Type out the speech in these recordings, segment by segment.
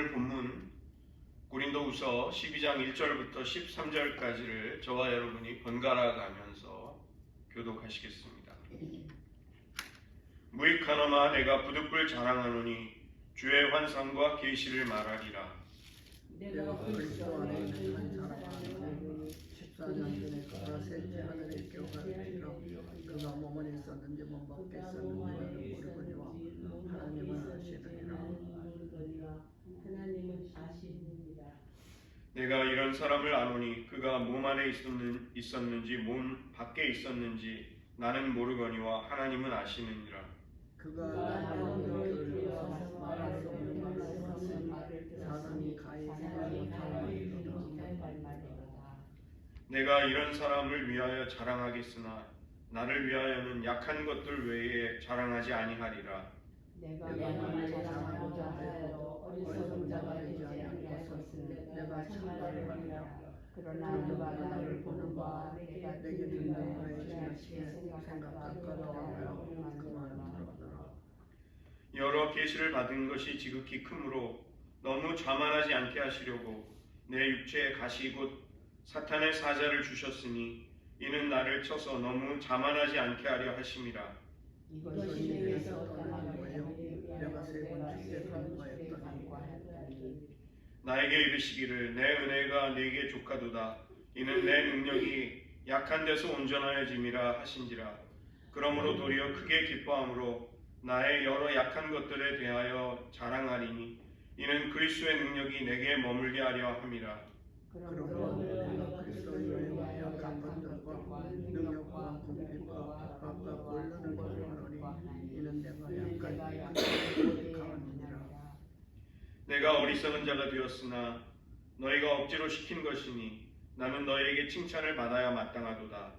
오늘 본문 고린도후서 12장 1절부터 13절까지를 저와 여러분이 번갈아 가면서 교독하시겠습니다. 무익하노마 내가 부득불 자랑하노니 주의 환상과 계시를 말하리라. 내가 그리스도 안에 있는 한 사람은 14년 전에 그가 셋째 하늘의 교가 되시러 그가 몸은 있었는지 몸 밖에 있었는지 나는 모르거니와 하나님은 아시느니라. 내가 이런 사람을 아노니 그가 몸 안에 있었는지 몸 밖에 있었는지 나는 모르거니와 하나님은 아시느니라. 그가 나는 교를 말할 수 없는 말을 사람이 가히 내가 이런 사람을 위하여 자랑하겠으나 나를 위하여는 약한 것들 외에 자랑하지 아니하리라. 내가 만일 자랑하고자 하여도 어리석은 자가 되지 아니할 것은 내가 참말을 하리라. 그러나 누가 나를 보는 바 내가 듣는 바에 지나치게 생각할까 두려워하여 그만 들어가더라. 여러 계시를 받은 것이 지극히 크므로 너무 자만하지 않게 하시려고 내 육체에 가시 곧 사탄의 사자를 주셨으니 이는 나를 쳐서 너무 자만하지 않게 하려 하심이라. 이것이 내게서 떠나는 거요 내가 세 번 주께 간구하였더니 나에게 이르시기를 내 은혜가 네게 족하도다. 이는 내 능력이 약한 데서 온전하여짐이라 하신지라. 그러므로 도리어 크게 기뻐함으로 나의 여러 약한 것들에 대하여 자랑하리니 이는 그리스도의 능력이 내게 머물게 하려 함이라. 그러므로 내가 그리스도를 위하여 약한 것들과 능력과 궁핍과 압박과 곤란을 경험하노니 이는 내가 약한 그리스도의 강함이니라. 내가 어리석은 자가 되었으나 너희가 억지로 시킨 것이니 나는 너희에게 칭찬을 받아야 마땅하도다.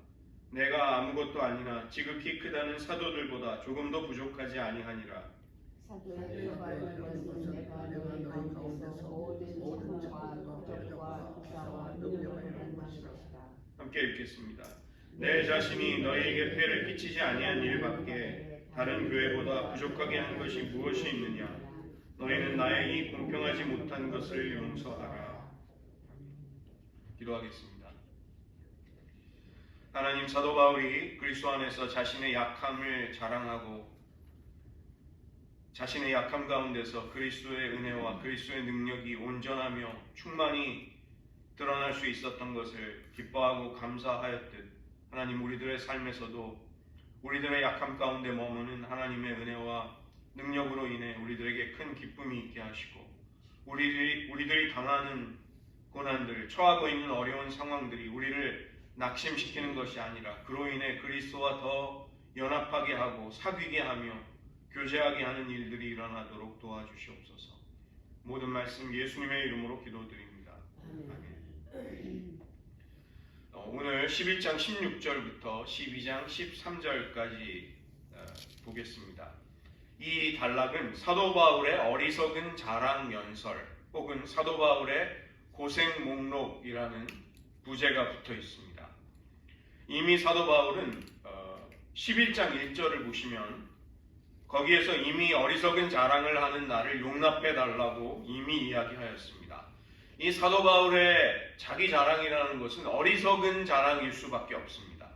내가 아무것도 아니나 지극히 크다는 사도들보다 조금도 부족하지 아니하니라. 사도에게 받은 것은 내가 너희 가운데서 모든 참과 도적과 기사와 능력을 한 것이라. 함께 읽겠습니다. 내 자신이 너희에게 폐를 끼치지 아니한 일밖에 다른 교회보다 부족하게 한 것이 무엇이 있느냐? 너희는 나의 이 공평하지 못한 것을 용서하라. 기도하겠습니다. 하나님, 사도 바울이 그리스도 안에서 자신의 약함을 자랑하고 자신의 약함 가운데서 그리스도의 은혜와 그리스도의 능력이 온전하며 충만히 드러날 수 있었던 것을 기뻐하고 감사하였듯 하나님, 우리들의 삶에서도 우리들의 약함 가운데 머무는 하나님의 은혜와 능력으로 인해 우리들에게 큰 기쁨이 있게 하시고 우리들이 당하는 고난들, 처하고 있는 어려운 상황들이 우리를 낙심시키는 것이 아니라 그로 인해 그리스도와 더 연합하게 하고 사귀게 하며 교제하게 하는 일들이 일어나도록 도와주시옵소서. 모든 말씀 예수님의 이름으로 기도드립니다. 아멘. 오늘 11장 16절부터 12장 13절까지 보겠습니다. 이 단락은 사도 바울의 어리석은 자랑 연설 혹은 사도 바울의 고생 목록이라는 부제가 붙어 있습니다. 이미 사도 바울은 11장 1절을 보시면 거기에서 이미 어리석은 자랑을 하는 나를 용납해 달라고 이미 이야기하였습니다. 이 사도 바울의 자기 자랑이라는 것은 어리석은 자랑일 수밖에 없습니다.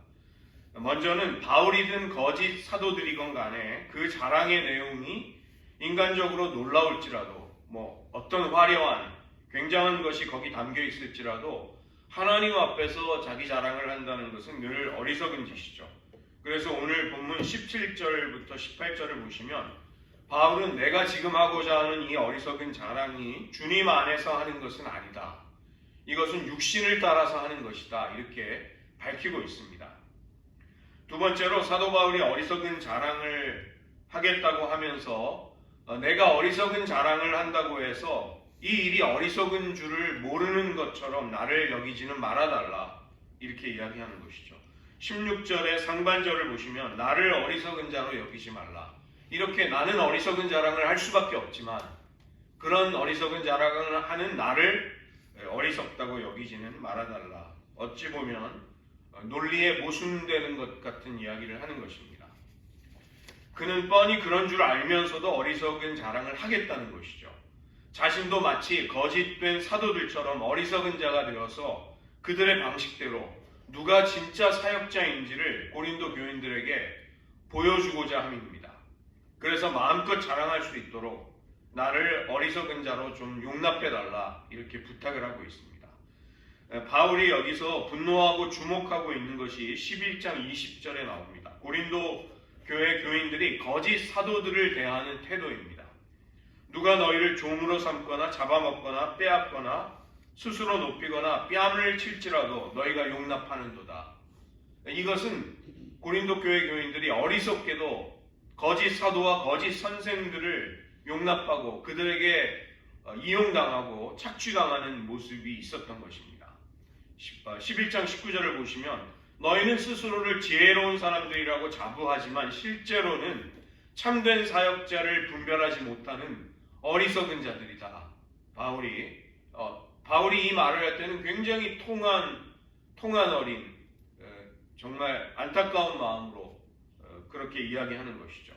먼저는 바울이든 거짓 사도들이건 간에 그 자랑의 내용이 인간적으로 놀라울지라도 어떤 화려한 굉장한 것이 거기 담겨 있을지라도 하나님 앞에서 자기 자랑을 한다는 것은 늘 어리석은 짓이죠. 그래서 오늘 본문 17절부터 18절을 보시면 바울은 내가 지금 하고자 하는 이 어리석은 자랑이 주님 안에서 하는 것은 아니다. 이것은 육신을 따라서 하는 것이다. 이렇게 밝히고 있습니다. 두 번째로 사도 바울이 어리석은 자랑을 하겠다고 하면서 내가 어리석은 자랑을 한다고 해서 이 일이 어리석은 줄을 모르는 것처럼 나를 여기지는 말아달라. 이렇게 이야기하는 것이죠. 16절의 상반절을 보시면 나를 어리석은 자로 여기지 말라. 이렇게 나는 어리석은 자랑을 할 수밖에 없지만 그런 어리석은 자랑을 하는 나를 어리석다고 여기지는 말아달라. 어찌 보면 논리에 모순되는 것 같은 이야기를 하는 것입니다. 그는 뻔히 그런 줄 알면서도 어리석은 자랑을 하겠다는 것이죠. 자신도 마치 거짓된 사도들처럼 어리석은 자가 되어서 그들의 방식대로 누가 진짜 사역자인지를 고린도 교인들에게 보여주고자 함입니다. 그래서 마음껏 자랑할 수 있도록 나를 어리석은 자로 좀 용납해달라 이렇게 부탁을 하고 있습니다. 바울이 여기서 분노하고 주목하고 있는 것이 11장 20절에 나옵니다. 고린도 교회 교인들이 거짓 사도들을 대하는 태도입니다. 누가 너희를 종으로 삼거나 잡아먹거나 빼앗거나 스스로 높이거나 뺨을 칠지라도 너희가 용납하는도다. 이것은 고린도 교회 교인들이 어리석게도 거짓 사도와 거짓 선생들을 용납하고 그들에게 이용당하고 착취당하는 모습이 있었던 것입니다. 11장 19절을 보시면 너희는 스스로를 지혜로운 사람들이라고 자부하지만 실제로는 참된 사역자를 분별하지 못하는 어리석은 자들이다. 바울이 이 말을 할 때는 굉장히 통한 어린 정말 안타까운 마음으로 그렇게 이야기하는 것이죠.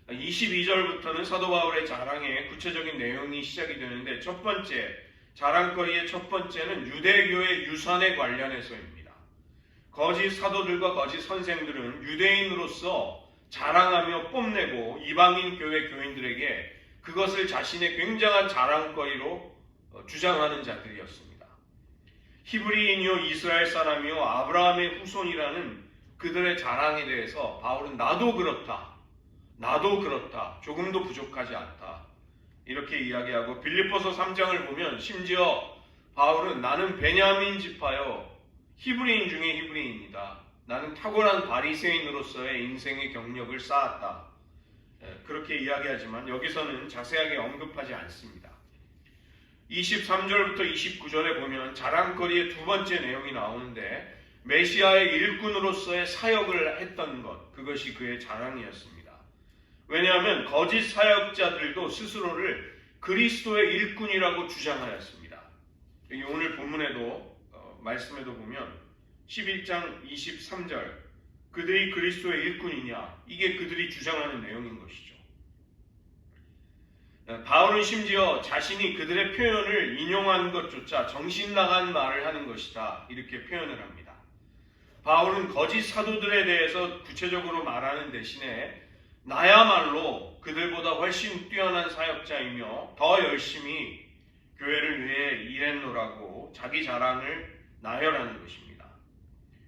22절부터는 사도 바울의 자랑의 구체적인 내용이 시작이 되는데 첫 번째 자랑거리의 첫 번째는 유대교의 유산에 관련해서입니다. 거짓 사도들과 거짓 선생들은 유대인으로서 자랑하며 뽐내고 이방인 교회 교인들에게 그것을 자신의 굉장한 자랑거리로 주장하는 자들이었습니다. 히브리인이요 이스라엘 사람이요 아브라함의 후손이라는 그들의 자랑에 대해서 바울은 나도 그렇다, 조금도 부족하지 않다 이렇게 이야기하고 빌립보서 3장을 보면 심지어 바울은 나는 베냐민 지파요 히브리인 중에 히브리인이다. 나는 탁월한 바리새인으로서의 인생의 경력을 쌓았다. 그렇게 이야기하지만 여기서는 자세하게 언급하지 않습니다. 23절부터 29절에 보면 자랑거리의 두 번째 내용이 나오는데 메시아의 일꾼으로서의 사역을 했던 것, 그것이 그의 자랑이었습니다. 왜냐하면 거짓 사역자들도 스스로를 그리스도의 일꾼이라고 주장하였습니다. 여기 오늘 본문에도 말씀에도 보면 11장 23절 그들이 그리스도의 일꾼이냐 이게 그들이 주장하는 내용인 것이죠. 바울은 심지어 자신이 그들의 표현을 인용한 것조차 정신나간 말을 하는 것이다 이렇게 표현을 합니다. 바울은 거짓 사도들에 대해서 구체적으로 말하는 대신에 나야말로 그들보다 훨씬 뛰어난 사역자이며 더 열심히 교회를 위해 일했노라고 자기 자랑을 나열하는 것입니다.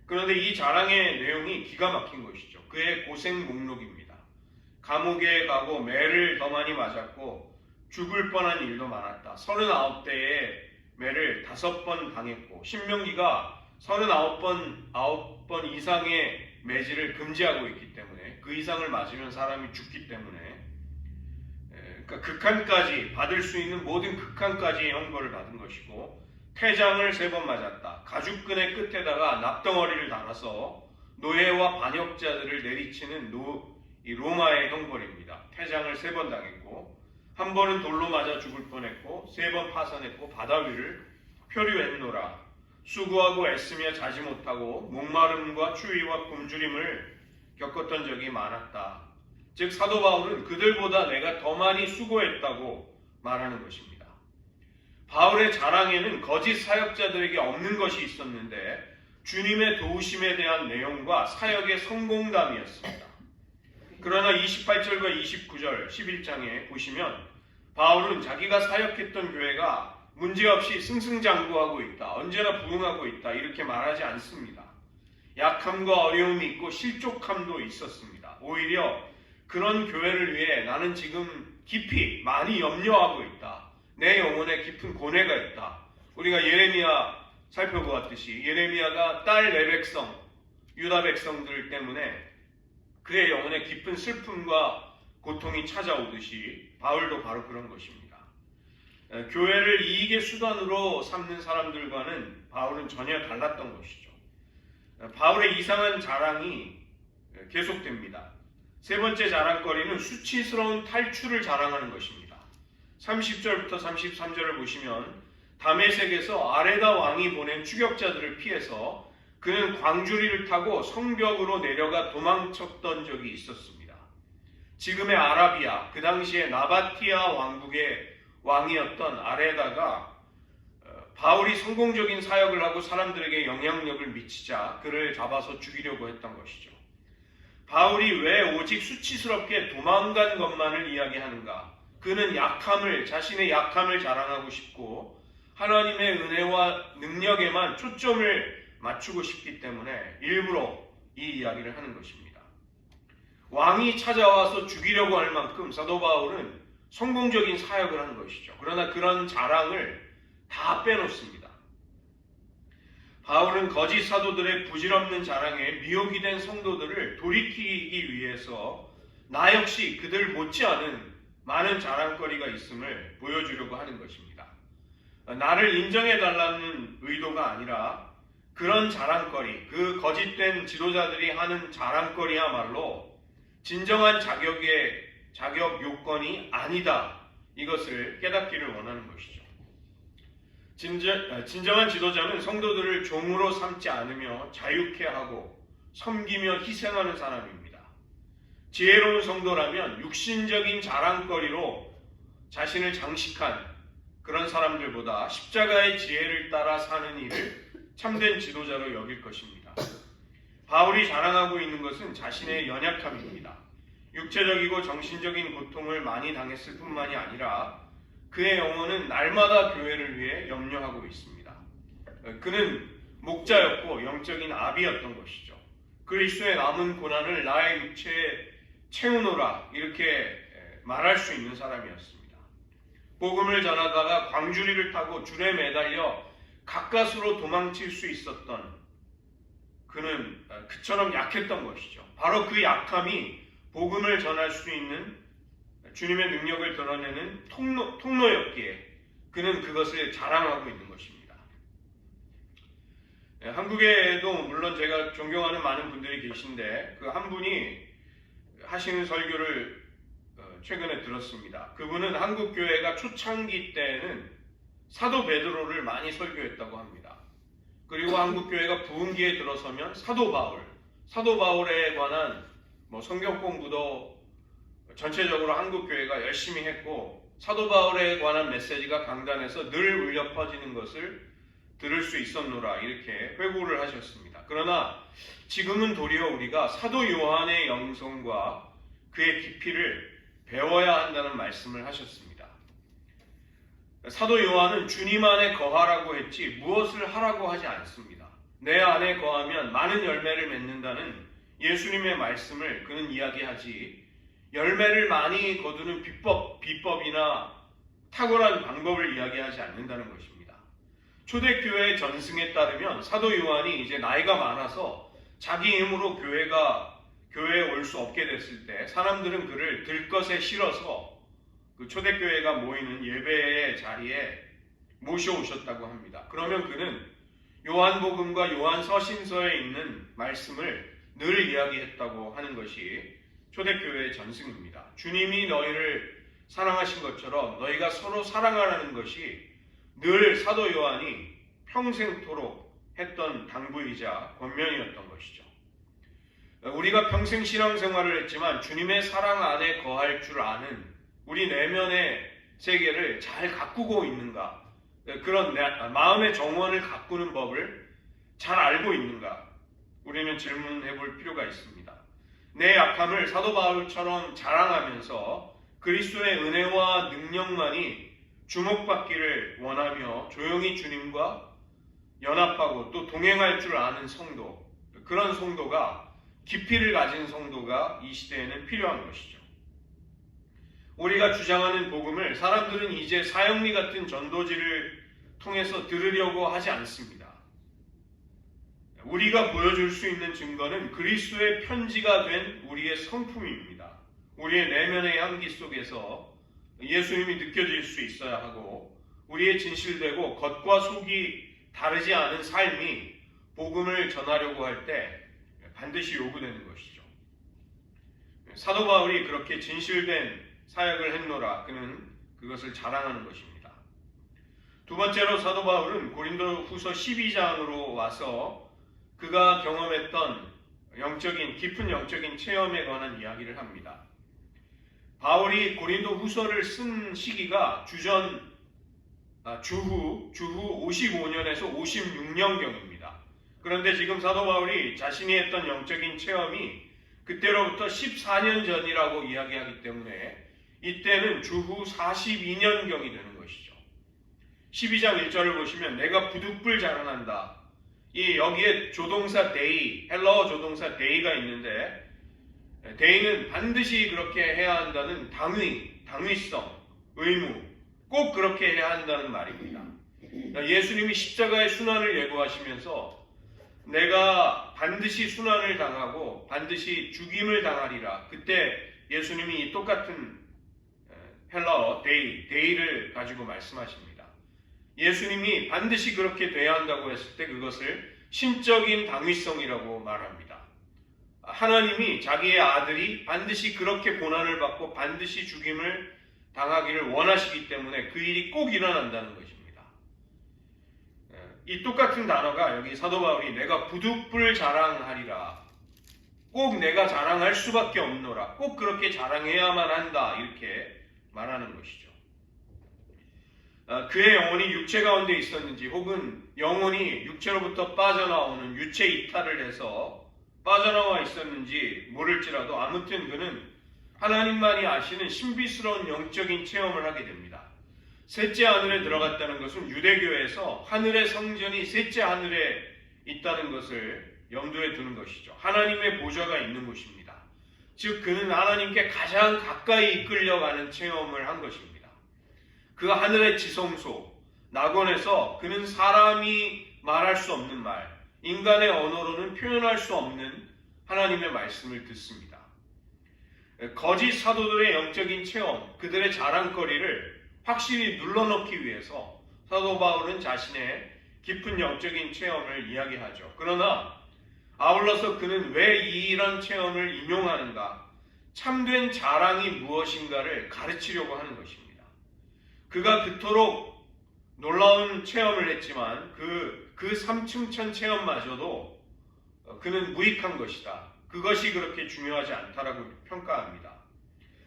그런데 이 자랑의 내용이 기가 막힌 것이죠. 그의 고생 목록입니다. 감옥에 가고 매를 더 많이 맞았고 죽을 뻔한 일도 많았다. 39대에 매를 5번 당했고 신명기가 39번 이상의 매질을 금지하고 있기 때문에 그 이상을 맞으면 사람이 죽기 때문에 그러니까 극한까지 받을 수 있는 모든 극한까지의 형벌을 받은 것이고 태장을 3번 맞았다. 가죽끈의 끝에다가 납덩어리를 달아서 노예와 반역자들을 내리치는 이 로마의 형벌입니다. 태장을 3번 당했고 한 번은 돌로 맞아 죽을 뻔했고 3번 파산했고 바다 위를 표류했노라. 수고하고 애쓰며 자지 못하고 목마름과 추위와 굶주림을 겪었던 적이 많았다. 즉 사도 바울은 그들보다 내가 더 많이 수고했다고 말하는 것입니다. 바울의 자랑에는 거짓 사역자들에게 없는 것이 있었는데 주님의 도우심에 대한 내용과 사역의 성공담이었습니다. 그러나 28절과 29절 11장에 보시면 바울은 자기가 사역했던 교회가 문제없이 승승장구하고 있다. 언제나 부흥하고 있다. 이렇게 말하지 않습니다. 약함과 어려움이 있고 실족함도 있었습니다. 오히려 그런 교회를 위해 나는 지금 깊이 많이 염려하고 있다. 내 영혼에 깊은 고뇌가 있다. 우리가 예레미야 살펴보았듯이 예레미야가 딸 내 백성, 유다 백성들 때문에 그의 영혼에 깊은 슬픔과 고통이 찾아오듯이 바울도 바로 그런 것입니다. 교회를 이익의 수단으로 삼는 사람들과는 바울은 전혀 달랐던 것이죠. 바울의 이상한 자랑이 계속됩니다. 세 번째 자랑거리는 수치스러운 탈출을 자랑하는 것입니다. 30절부터 33절을 보시면 다메섹에서 아레다 왕이 보낸 추격자들을 피해서 그는 광주리를 타고 성벽으로 내려가 도망쳤던 적이 있었습니다. 지금의 아라비아, 그 당시에 나바티아 왕국의 왕이었던 아레다가 바울이 성공적인 사역을 하고 사람들에게 영향력을 미치자 그를 잡아서 죽이려고 했던 것이죠. 바울이 왜 오직 수치스럽게 도망간 것만을 이야기하는가? 그는 자신의 약함을 자랑하고 싶고 하나님의 은혜와 능력에만 초점을 맞추고 싶기 때문에 일부러 이 이야기를 하는 것입니다. 왕이 찾아와서 죽이려고 할 만큼 사도 바울은 성공적인 사역을 한 것이죠. 그러나 그런 자랑을 다 빼놓습니다. 바울은 거짓 사도들의 부질없는 자랑에 미혹이 된 성도들을 돌이키기 위해서 나 역시 그들 못지않은 많은 자랑거리가 있음을 보여주려고 하는 것입니다. 나를 인정해달라는 의도가 아니라 그런 자랑거리, 그 거짓된 지도자들이 하는 자랑거리야말로 진정한 자격 요건이 아니다. 이것을 깨닫기를 원하는 것이죠. 진정한 지도자는 성도들을 종으로 삼지 않으며 자유케 하고 섬기며 희생하는 사람입니다. 지혜로운 성도라면 육신적인 자랑거리로 자신을 장식한 그런 사람들보다 십자가의 지혜를 따라 사는 일을 참된 지도자로 여길 것입니다. 바울이 자랑하고 있는 것은 자신의 연약함입니다. 육체적이고 정신적인 고통을 많이 당했을 뿐만이 아니라 그의 영혼은 날마다 교회를 위해 염려하고 있습니다. 그는 목자였고 영적인 아비였던 것이죠. 그리스도의 남은 고난을 나의 육체에 채우노라 이렇게 말할 수 있는 사람이었습니다. 복음을 전하다가 광주리를 타고 줄에 매달려 가까스로 도망칠 수 있었던 그는 그처럼 약했던 것이죠. 바로 그 약함이 복음을 전할 수 있는 주님의 능력을 드러내는 통로였기에 그는 그것을 자랑하고 있는 것입니다. 한국에도 물론 제가 존경하는 많은 분들이 계신데 그 한 분이 하시는 설교를 최근에 들었습니다. 그분은 한국 교회가 초창기 때는 사도 베드로를 많이 설교했다고 합니다. 그리고 한국 교회가 부흥기에 들어서면 사도 바울에 관한 성경 공부도 전체적으로 한국 교회가 열심히 했고 사도 바울에 관한 메시지가 강단에서 늘 울려 퍼지는 것을 들을 수 있었노라 이렇게 회고를 하셨습니다. 그러나 지금은 도리어 우리가 사도 요한의 영성과 그의 깊이를 배워야 한다는 말씀을 하셨습니다. 사도 요한은 주님 안에 거하라고 했지 무엇을 하라고 하지 않습니다. 내 안에 거하면 많은 열매를 맺는다는 예수님의 말씀을 그는 이야기하지 열매를 많이 거두는 비법이나 탁월한 방법을 이야기하지 않는다는 것입니다. 초대교회의 전승에 따르면 사도 요한이 이제 나이가 많아서 자기 힘으로 교회에 올 수 없게 됐을 때 사람들은 그를 들것에 실어서 그 초대교회가 모이는 예배의 자리에 모셔오셨다고 합니다. 그러면 그는 요한복음과 요한서신서에 있는 말씀을 늘 이야기했다고 하는 것이 초대교회의 전승입니다. 주님이 너희를 사랑하신 것처럼 너희가 서로 사랑하라는 것이 늘 사도 요한이 평생토록 했던 당부이자 권면이었던 것이죠. 우리가 평생 신앙생활을 했지만 주님의 사랑 안에 거할 줄 아는 우리 내면의 세계를 잘 가꾸고 있는가? 그런 마음의 정원을 가꾸는 법을 잘 알고 있는가? 우리는 질문해 볼 필요가 있습니다. 내 약함을 사도 바울처럼 자랑하면서 그리스도의 은혜와 능력만이 주목받기를 원하며 조용히 주님과 연합하고 또 동행할 줄 아는 성도, 그런 성도가 깊이를 가진 성도가 이 시대에는 필요한 것이죠. 우리가 주장하는 복음을 사람들은 이제 사형리 같은 전도지를 통해서 들으려고 하지 않습니다. 우리가 보여줄 수 있는 증거는 그리스도의 편지가 된 우리의 성품입니다. 우리의 내면의 향기 속에서 예수님이 느껴질 수 있어야 하고 우리의 진실되고 겉과 속이 다르지 않은 삶이 복음을 전하려고 할 때 반드시 요구되는 것이죠. 사도 바울이 그렇게 진실된 사역을 했노라 그는 그것을 자랑하는 것입니다. 두 번째로 사도 바울은 고린도 후서 12장으로 와서 그가 경험했던 깊은 영적인 체험에 관한 이야기를 합니다. 바울이 고린도 후서를 쓴 시기가 주후 55년에서 56년경입니다. 그런데 지금 사도 바울이 자신이 했던 영적인 체험이 그때로부터 14년 전이라고 이야기하기 때문에 이때는 주후 42년경이 되는 것이죠. 12장 1절을 보시면 내가 부득불 자랑한다. 여기에 조동사 데이, 헬라어 조동사 데이가 있는데 데이는 반드시 그렇게 해야 한다는 당위성, 의무, 꼭 그렇게 해야 한다는 말입니다. 예수님이 십자가의 순환을 예고하시면서 내가 반드시 순환을 당하고 반드시 죽임을 당하리라. 그때 예수님이 이 똑같은 헬라어 데이를 가지고 말씀하십니다. 예수님이 반드시 그렇게 돼야 한다고 했을 때 그것을 신적인 당위성이라고 말합니다. 하나님이 자기의 아들이 반드시 그렇게 고난을 받고 반드시 죽임을 당하기를 원하시기 때문에 그 일이 꼭 일어난다는 것입니다. 이 똑같은 단어가 여기 사도 바울이 내가 부득불 자랑하리라. 꼭 내가 자랑할 수밖에 없노라. 꼭 그렇게 자랑해야만 한다. 이렇게 말하는 것이죠. 그의 영혼이 육체 가운데 있었는지 혹은 영혼이 육체로부터 빠져나오는 유체 이탈을 해서 빠져나와 있었는지 모를지라도 아무튼 그는 하나님만이 아시는 신비스러운 영적인 체험을 하게 됩니다. 셋째 하늘에 들어갔다는 것은 유대교에서 하늘의 성전이 셋째 하늘에 있다는 것을 염두에 두는 것이죠. 하나님의 보좌가 있는 곳입니다. 즉 그는 하나님께 가장 가까이 이끌려가는 체험을 한 것입니다. 그 하늘의 지성소, 낙원에서 그는 사람이 말할 수 없는 말, 인간의 언어로는 표현할 수 없는 하나님의 말씀을 듣습니다. 거짓 사도들의 영적인 체험, 그들의 자랑거리를 확실히 눌러넣기 위해서 사도 바울은 자신의 깊은 영적인 체험을 이야기하죠. 그러나 아울러서 그는 왜 이런 체험을 인용하는가? 참된 자랑이 무엇인가를 가르치려고 하는 것입니다. 그가 그토록 놀라운 체험을 했지만 그 삼층천 체험마저도 그는 무익한 것이다. 그것이 그렇게 중요하지 않다라고 평가합니다.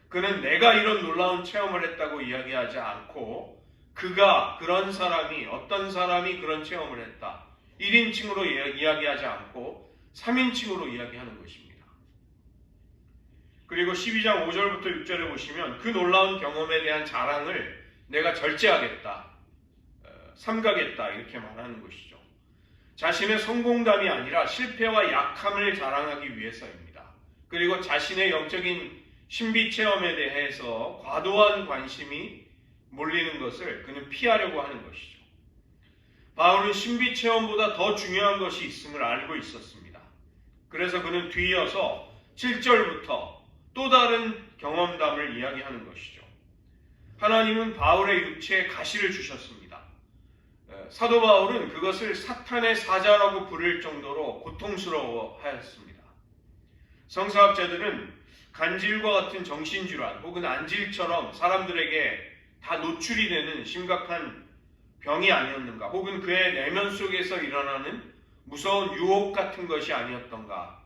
그는 내가 이런 놀라운 체험을 했다고 이야기하지 않고 그가 그런 사람이 어떤 사람이 그런 체험을 했다. 1인칭으로 이야기하지 않고 3인칭으로 이야기하는 것입니다. 그리고 12장 5절부터 6절에 보시면 그 놀라운 경험에 대한 자랑을 내가 절제하겠다, 삼가겠다 이렇게 말하는 것이죠. 자신의 성공담이 아니라 실패와 약함을 자랑하기 위해서입니다. 그리고 자신의 영적인 신비 체험에 대해서 과도한 관심이 몰리는 것을 그는 피하려고 하는 것이죠. 바울은 신비 체험보다 더 중요한 것이 있음을 알고 있었습니다. 그래서 그는 뒤이어서 7절부터 또 다른 경험담을 이야기하는 것이죠. 하나님은 바울의 육체에 가시를 주셨습니다. 사도 바울은 그것을 사탄의 사자라고 부를 정도로 고통스러워하였습니다. 성서학자들은 간질과 같은 정신질환 혹은 안질처럼 사람들에게 다 노출이 되는 심각한 병이 아니었는가, 혹은 그의 내면 속에서 일어나는 무서운 유혹 같은 것이 아니었던가,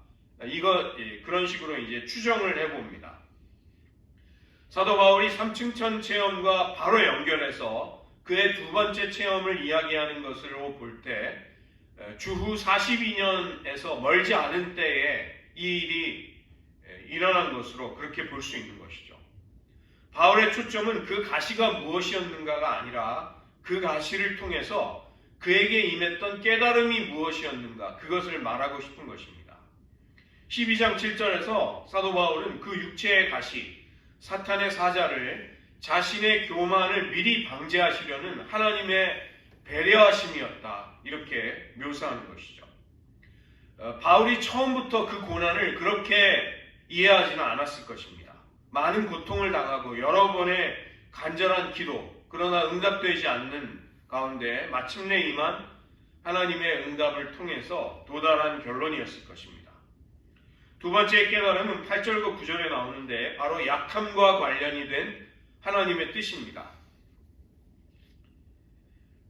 그런 식으로 이제 추정을 해봅니다. 사도 바울이 삼층천 체험과 바로 연결해서 그의 두 번째 체험을 이야기하는 것으로 볼 때 주후 42년에서 멀지 않은 때에 이 일이 일어난 것으로 그렇게 볼 수 있는 것이죠. 바울의 초점은 그 가시가 무엇이었는가가 아니라 그 가시를 통해서 그에게 임했던 깨달음이 무엇이었는가, 그것을 말하고 싶은 것입니다. 12장 7절에서 사도 바울은 그 육체의 가시, 사탄의 사자를 자신의 교만을 미리 방지하시려는 하나님의 배려하심이었다, 이렇게 묘사하는 것이죠. 바울이 처음부터 그 고난을 그렇게 이해하지는 않았을 것입니다. 많은 고통을 당하고 여러 번의 간절한 기도, 그러나 응답되지 않는 가운데 마침내 임한 하나님의 응답을 통해서 도달한 결론이었을 것입니다. 두 번째 깨달음은 8절과 9절에 나오는데 바로 약함과 관련이 된 하나님의 뜻입니다.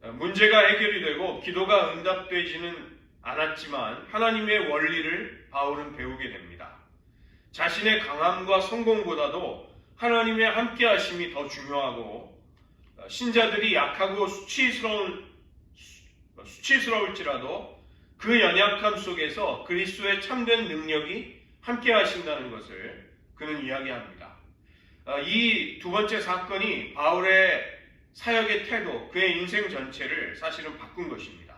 문제가 해결이 되고 기도가 응답되지는 않았지만 하나님의 원리를 바울은 배우게 됩니다. 자신의 강함과 성공보다도 하나님의 함께하심이 더 중요하고 신자들이 약하고 수치스러울지라도 그 연약함 속에서 그리스도의 참된 능력이 함께하신다는 것을 그는 이야기합니다. 이 두 번째 사건이 바울의 사역의 태도, 그의 인생 전체를 사실은 바꾼 것입니다.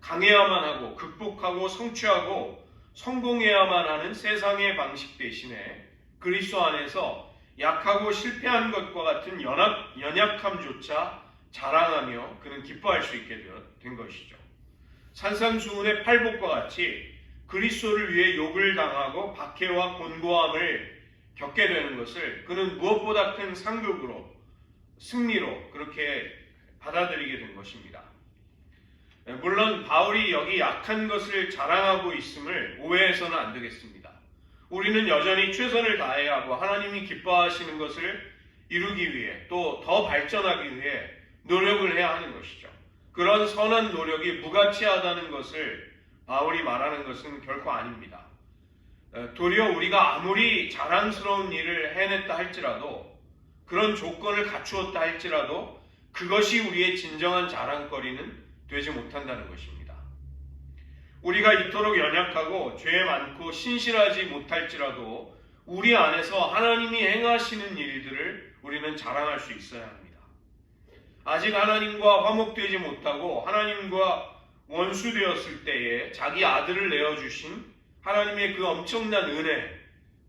강해야만 하고 극복하고 성취하고 성공해야만 하는 세상의 방식 대신에 그리스도 안에서 약하고 실패한 것과 같은 연약함조차 자랑하며 그는 기뻐할 수 있게 된 것이죠. 산산수훈의 팔복과 같이 그리스도를 위해 욕을 당하고 박해와 곤고함을 겪게 되는 것을 그는 무엇보다 큰 상급으로, 승리로 그렇게 받아들이게 된 것입니다. 물론 바울이 여기 약한 것을 자랑하고 있음을 오해해서는 안 되겠습니다. 우리는 여전히 최선을 다해야 하고 하나님이 기뻐하시는 것을 이루기 위해 또 더 발전하기 위해 노력을 해야 하는 것이죠. 그런 선한 노력이 무가치하다는 것을 바울이 말하는 것은 결코 아닙니다. 도리어 우리가 아무리 자랑스러운 일을 해냈다 할지라도 그런 조건을 갖추었다 할지라도 그것이 우리의 진정한 자랑거리는 되지 못한다는 것입니다. 우리가 이토록 연약하고 죄 많고 신실하지 못할지라도 우리 안에서 하나님이 행하시는 일들을 우리는 자랑할 수 있어야 합니다. 아직 하나님과 화목되지 못하고 하나님과 원수되었을 때에 자기 아들을 내어주신 하나님의 그 엄청난 은혜,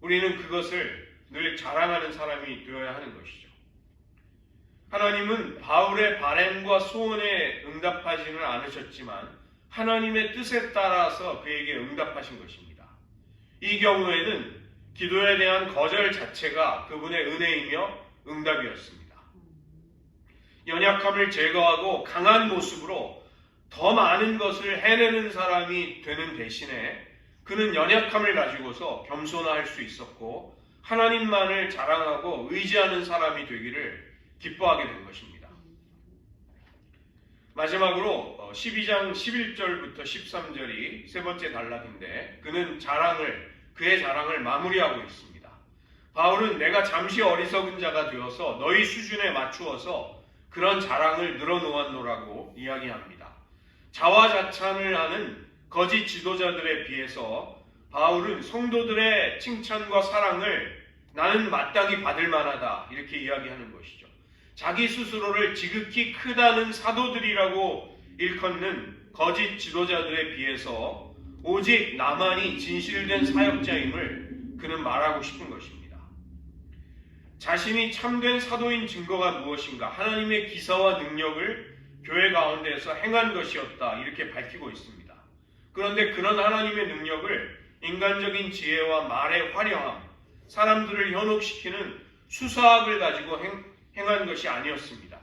우리는 그것을 늘 자랑하는 사람이 되어야 하는 것이죠. 하나님은 바울의 바램과 소원에 응답하지는 않으셨지만 하나님의 뜻에 따라서 그에게 응답하신 것입니다. 이 경우에는 기도에 대한 거절 자체가 그분의 은혜이며 응답이었습니다. 연약함을 제거하고 강한 모습으로 더 많은 것을 해내는 사람이 되는 대신에 그는 연약함을 가지고서 겸손할 수 있었고 하나님만을 자랑하고 의지하는 사람이 되기를 기뻐하게 된 것입니다. 마지막으로 12장 11절부터 13절이 세 번째 단락인데 그는 그의 자랑을 마무리하고 있습니다. 바울은 내가 잠시 어리석은 자가 되어서 너희 수준에 맞추어서 그런 자랑을 늘어놓았노라고 이야기합니다. 자화자찬을 하는 거짓 지도자들에 비해서 바울은 성도들의 칭찬과 사랑을 나는 마땅히 받을 만하다 이렇게 이야기하는 것이죠. 자기 스스로를 지극히 크다는 사도들이라고 일컫는 거짓 지도자들에 비해서 오직 나만이 진실된 사역자임을 그는 말하고 싶은 것입니다. 자신이 참된 사도인 증거가 무엇인가? 하나님의 기사와 능력을 교회 가운데에서 행한 것이었다 이렇게 밝히고 있습니다. 그런데 그런 하나님의 능력을 인간적인 지혜와 말의 화려함, 사람들을 현혹시키는 수사학을 가지고 행한 것이 아니었습니다.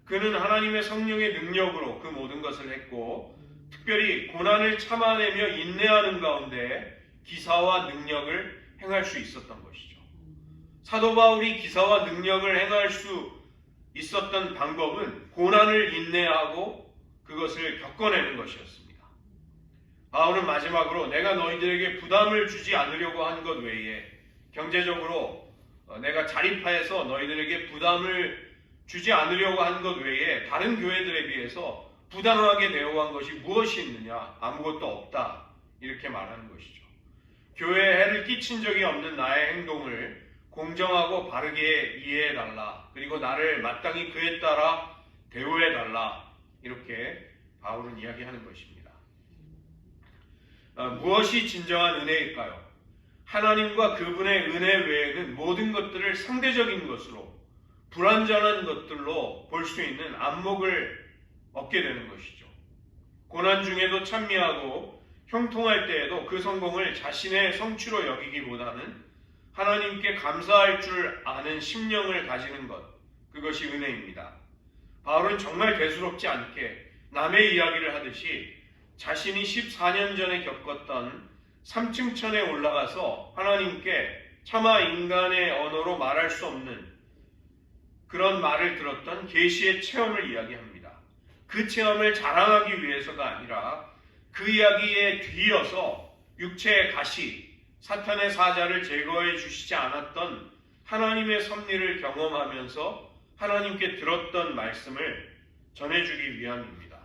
그는 하나님의 성령의 능력으로 그 모든 것을 했고 특별히 고난을 참아내며 인내하는 가운데 기사와 능력을 행할 수 있었던 것이죠. 사도 바울이 기사와 능력을 행할 수 있었던 방법은 고난을 인내하고 그것을 겪어내는 것이었습니다. 바울은 마지막으로 내가 너희들에게 부담을 주지 않으려고 한 것 외에 경제적으로 내가 자립하여서 너희들에게 부담을 주지 않으려고 한 것 외에 다른 교회들에 비해서 부당하게 대우한 것이 무엇이 있느냐? 아무것도 없다. 이렇게 말하는 것이죠. 교회에 해를 끼친 적이 없는 나의 행동을 공정하고 바르게 이해해달라. 그리고 나를 마땅히 그에 따라 대우해달라. 이렇게 바울은 이야기하는 것입니다. 무엇이 진정한 은혜일까요? 하나님과 그분의 은혜 외에는 모든 것들을 상대적인 것으로 불완전한 것들로 볼 수 있는 안목을 얻게 되는 것이죠. 고난 중에도 찬미하고 형통할 때에도 그 성공을 자신의 성취로 여기기보다는 하나님께 감사할 줄 아는 심령을 가지는 것, 그것이 은혜입니다. 바울은 정말 대수롭지 않게 남의 이야기를 하듯이 자신이 14년 전에 겪었던 3층 천에 올라가서 하나님께 차마 인간의 언어로 말할 수 없는 그런 말을 들었던 계시의 체험을 이야기합니다. 그 체험을 자랑하기 위해서가 아니라 그 이야기에 뒤이어서 육체의 가시, 사탄의 사자를 제거해 주시지 않았던 하나님의 섭리를 경험하면서 하나님께 들었던 말씀을 전해주기 위함입니다.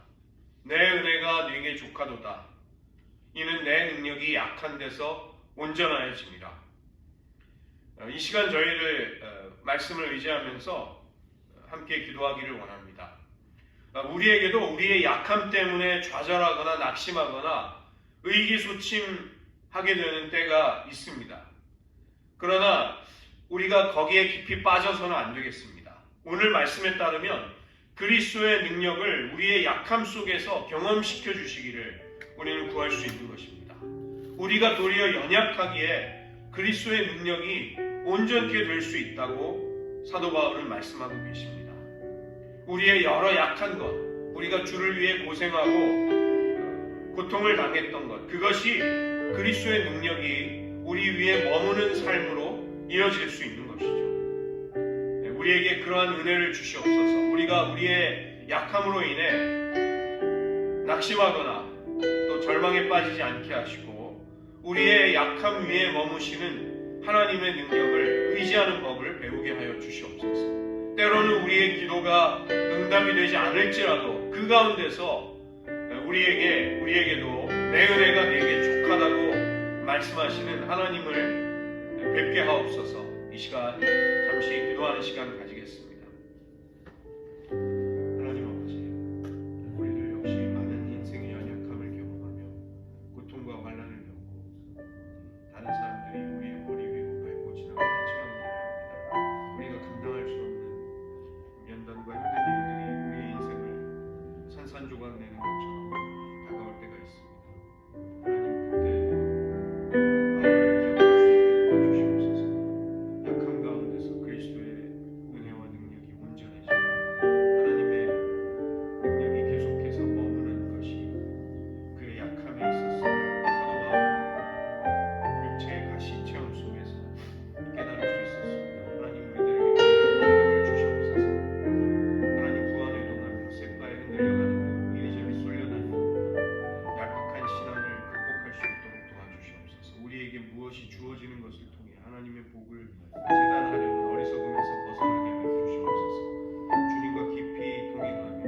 내 은혜가 네게 족하도다. 이는 내 능력이 약한 데서 온전하여집니다. 이 시간 저희를 말씀을 의지하면서 함께 기도하기를 원합니다. 우리에게도 우리의 약함 때문에 좌절하거나 낙심하거나 의기소침하게 되는 때가 있습니다. 그러나 우리가 거기에 깊이 빠져서는 안 되겠습니다. 오늘 말씀에 따르면 그리스도의 능력을 우리의 약함 속에서 경험시켜 주시기를 우리는 구할 수 있는 것입니다. 우리가 도리어 연약하기에 그리스도의 능력이 온전케 될 수 있다고 사도 바울은 말씀하고 계십니다. 우리의 여러 약한 것, 우리가 주를 위해 고생하고 고통을 당했던 것, 그것이 그리스도의 능력이 우리 위에 머무는 삶으로 이어질 수 있는 것이죠. 우리에게 그러한 은혜를 주시옵소서. 우리가 우리의 약함으로 인해 낙심하거나 또 절망에 빠지지 않게 하시고 우리의 약함 위에 머무시는 하나님의 능력을 의지하는 법을 배우게 하여 주시옵소서. 때로는 우리의 기도가 응답이 되지 않을지라도 그 가운데서 우리에게도 내 은혜가 네게 족하다고 말씀하시는 하나님을 뵙게 하옵소서. 이 시간 잠시 기도하는 시간 가지겠습니다. 하나님 아버지, 우리들 역시 많은 인생의 연약함을 경험하며 고통과 환난을 겪고 다른 사람들이 우리의 머리 위로 밟고 지나가는 체험을 합니다. 우리가 감당할 수 없는 연단과 힘든 일들이 우리의 인생을 산산조각 내는 것처럼 다가올 때가 있습니다. 하나님 그때 무엇이 주어지는 것을 통해 하나님의 복을 재단하려는 어리석음에서 벗어나게 하여 주시옵소서. 주님과 깊이 동행하며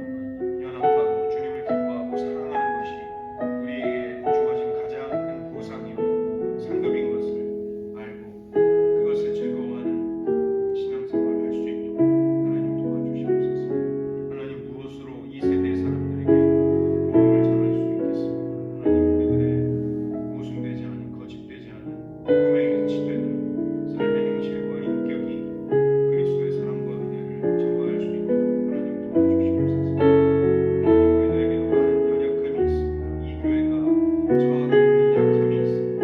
연합하고 주님을 기뻐하고 사랑하는 것이 우리에게 주어진 가장 큰 보상이요 상급인 것을 알고 그것을 즐거워하는 신앙생활을 할 수 있도록 하나님 도와주시옵소서. 하나님 무엇으로 이 세대 사람들에게 복음을 전할 수 있겠습니까? 하나님 우리들의 모순되지 않은 거짓되지 않은 복음의 일치되는 삶의 행실과 인격이 그리스도의 사랑과 은혜를 증거할 수 있도록 하나님 도와주시옵소서. 하나님 우리들에게도 많은 연약함이 있습니다. 이 교회가 처하고 있는 약함이 있습니다.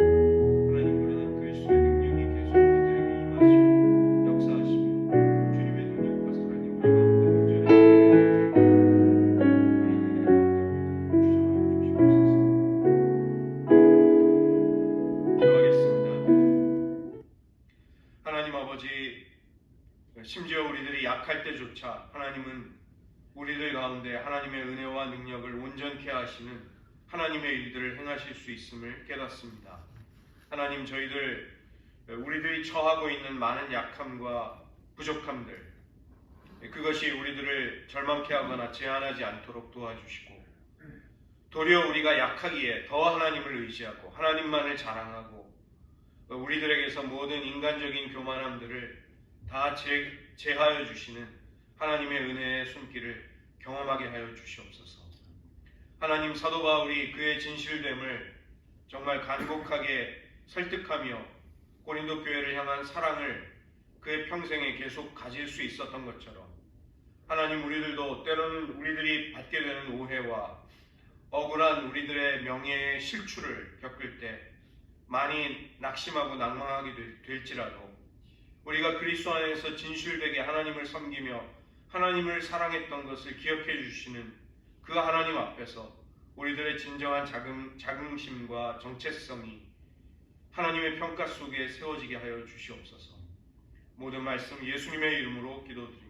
하나님 그러나 그리스도의 능력이 계속 우리들에게 임하시고 역사하시며 주님의 능력과 사랑이 우리 가운데 온전히 하나님 우리 가운데 주시옵소서. 기도하겠습니다. 하나님 아버지, 심지어 우리들이 약할 때조차 하나님은 우리들 가운데 하나님의 은혜와 능력을 온전케 하시는 하나님의 일들을 행하실 수 있음을 깨닫습니다. 하나님 우리들이 처하고 있는 많은 약함과 부족함들, 그것이 우리들을 절망케 하거나 제한하지 않도록 도와주시고 도리어 우리가 약하기에 더 하나님을 의지하고 하나님만을 자랑하고 우리들에게서 모든 인간적인 교만함들을 다 제하여 주시는 하나님의 은혜의 손길을 경험하게 하여 주시옵소서. 하나님 사도 바울이 그의 진실됨을 정말 간곡하게 설득하며 고린도 교회를 향한 사랑을 그의 평생에 계속 가질 수 있었던 것처럼 하나님 우리들도 때로는 우리들이 받게 되는 오해와 억울한 우리들의 명예의 실추를 겪을 때 많이 낙심하고 낭망하게 될지라도 우리가 그리스도 안에서 진실되게 하나님을 섬기며 하나님을 사랑했던 것을 기억해 주시는 그 하나님 앞에서 우리들의 진정한 자긍심과 정체성이 하나님의 평가 속에 세워지게 하여 주시옵소서. 모든 말씀 예수님의 이름으로 기도드립니다.